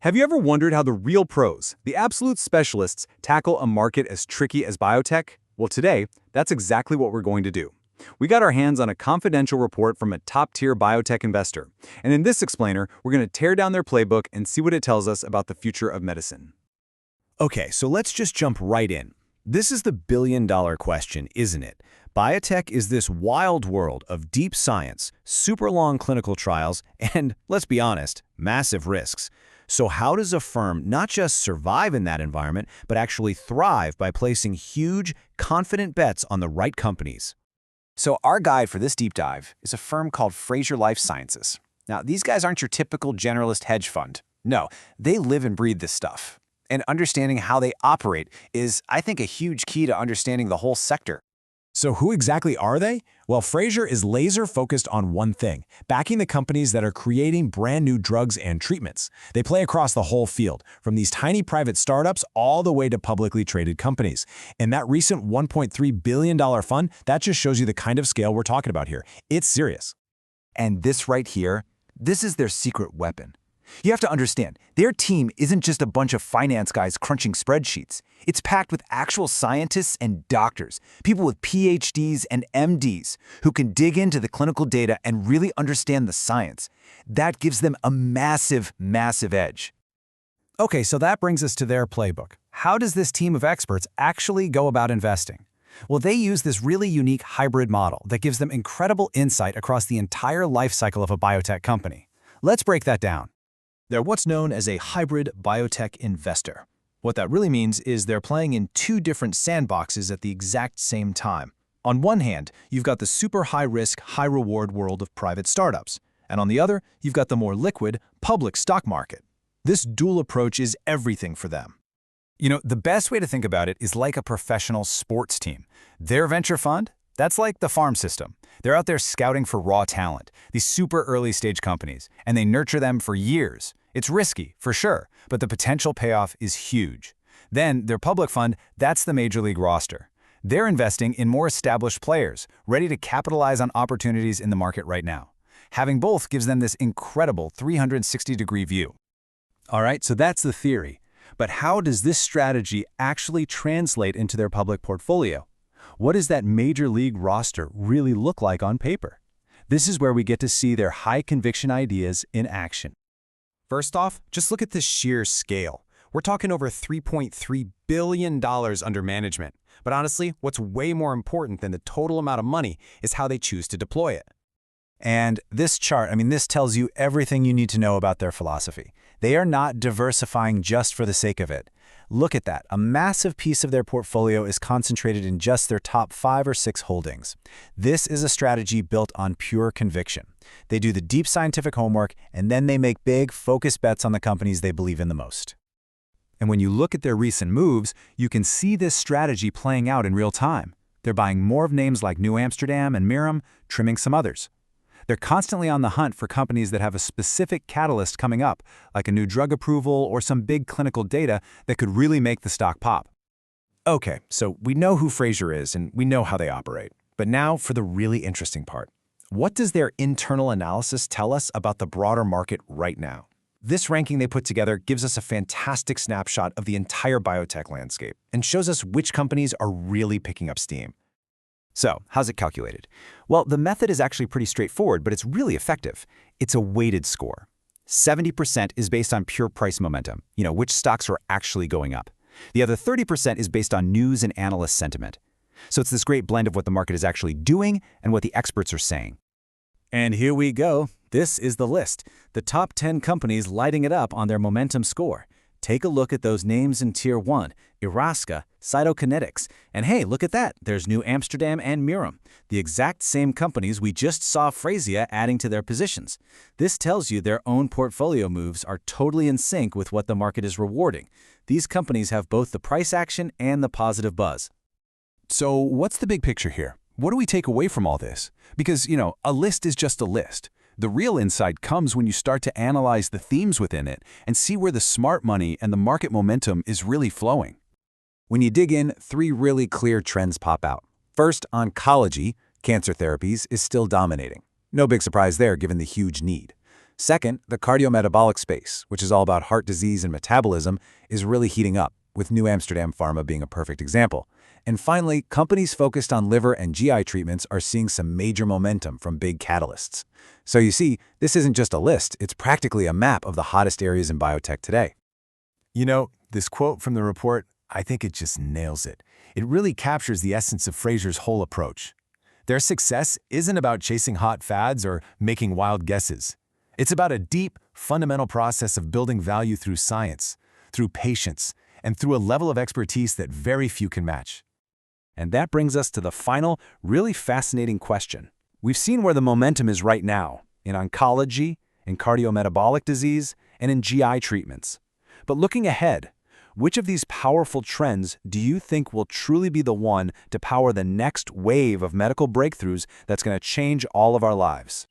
Have you ever wondered how the real pros, the absolute specialists, tackle a market as tricky as biotech? Well, today, that's exactly what we're going to do. We got our hands on a confidential report from a top-tier biotech investor, and in this explainer, we're going to tear down their playbook and see what it tells us about the future of medicine. Okay, so let's just jump right in. This is the billion-dollar question, isn't it? Biotech is this wild world of deep science, super long clinical trials, and, let's be honest, massive risks. So how does a firm not just survive in that environment, but actually thrive by placing huge, confident bets on the right companies? So our guide for this deep dive is a firm called Frazier Life Sciences. Now, these guys aren't your typical generalist hedge fund. No, they live and breathe this stuff. And understanding how they operate is, I think, a huge key to understanding the whole sector. So who exactly are they? Well, Frazier is laser-focused on one thing, backing the companies that are creating brand new drugs and treatments. They play across the whole field, from these tiny private startups all the way to publicly traded companies. And that recent $1.3 billion fund, that just shows you the kind of scale we're talking about here. It's serious. And this right here, this is their secret weapon. You have to understand, their team isn't just a bunch of finance guys crunching spreadsheets. It's packed with actual scientists and doctors, people with PhDs and MDs, who can dig into the clinical data and really understand the science. That gives them a massive, massive edge. Okay, so that brings us to their playbook. How does this team of experts actually go about investing? Well, they use this really unique hybrid model that gives them incredible insight across the entire life cycle of a biotech company. Let's break that down. They're what's known as a hybrid biotech investor. What that really means is they're playing in two different sandboxes at the exact same time. On one hand, you've got the super high-risk, high-reward world of private startups. And on the other, you've got the more liquid, public stock market. This dual approach is everything for them. You know, the best way to think about it is like a professional sports team. Their venture fund, that's like the farm system. They're out there scouting for raw talent, these super early-stage companies, and they nurture them for years. It's risky, for sure, but the potential payoff is huge. Then, their public fund, that's the major league roster. They're investing in more established players, ready to capitalize on opportunities in the market right now. Having both gives them this incredible 360-degree view. All right, so that's the theory. But how does this strategy actually translate into their public portfolio? What does that major league roster really look like on paper? This is where we get to see their high-conviction ideas in action. First off, just look at the sheer scale. We're talking over $3.3 billion under management. But honestly, what's way more important than the total amount of money is how they choose to deploy it. And this chart, this tells you everything you need to know about their philosophy. They are not diversifying just for the sake of it. Look at that. A massive piece of their portfolio is concentrated in just their top 5 or 6 holdings. This is a strategy built on pure conviction. They do the deep scientific homework, and then they make big, focused bets on the companies they believe in the most. And when you look at their recent moves, you can see this strategy playing out in real time. They're buying more of names like New Amsterdam and Mirum, trimming some others. They're constantly on the hunt for companies that have a specific catalyst coming up, like a new drug approval or some big clinical data that could really make the stock pop. Okay, so we know who Frazier is and we know how they operate. But now for the really interesting part. What does their internal analysis tell us about the broader market right now? This ranking they put together gives us a fantastic snapshot of the entire biotech landscape and shows us which companies are really picking up steam. So, how's it calculated? Well, the method is actually pretty straightforward, but it's really effective. It's a weighted score. 70% is based on pure price momentum, which stocks are actually going up. The other 30% is based on news and analyst sentiment. So it's this great blend of what the market is actually doing and what the experts are saying. And here we go. This is the list. The top 10 companies lighting it up on their momentum score. Take a look at those names in Tier 1, Erasca, Cytokinetics, and hey, look at that, there's New Amsterdam and Mirum, the exact same companies we just saw Frazier adding to their positions. This tells you their own portfolio moves are totally in sync with what the market is rewarding. These companies have both the price action and the positive buzz. So what's the big picture here? What do we take away from all this? Because, a list is just a list. The real insight comes when you start to analyze the themes within it and see where the smart money and the market momentum is really flowing. When you dig in, 3 really clear trends pop out. First, oncology, cancer therapies, is still dominating. No big surprise there given the huge need. Second, the cardiometabolic space, which is all about heart disease and metabolism, is really heating up, with New Amsterdam Pharma being a perfect example. And finally, companies focused on liver and GI treatments are seeing some major momentum from big catalysts. So you see, this isn't just a list, it's practically a map of the hottest areas in biotech today. You know, this quote from the report, I think it just nails it. It really captures the essence of Frazier's whole approach. Their success isn't about chasing hot fads or making wild guesses. It's about a deep, fundamental process of building value through science, through patience, and through a level of expertise that very few can match. And that brings us to the final, really fascinating question. We've seen where the momentum is right now, in oncology, in cardiometabolic disease, and in GI treatments. But looking ahead, which of these powerful trends do you think will truly be the one to power the next wave of medical breakthroughs that's going to change all of our lives?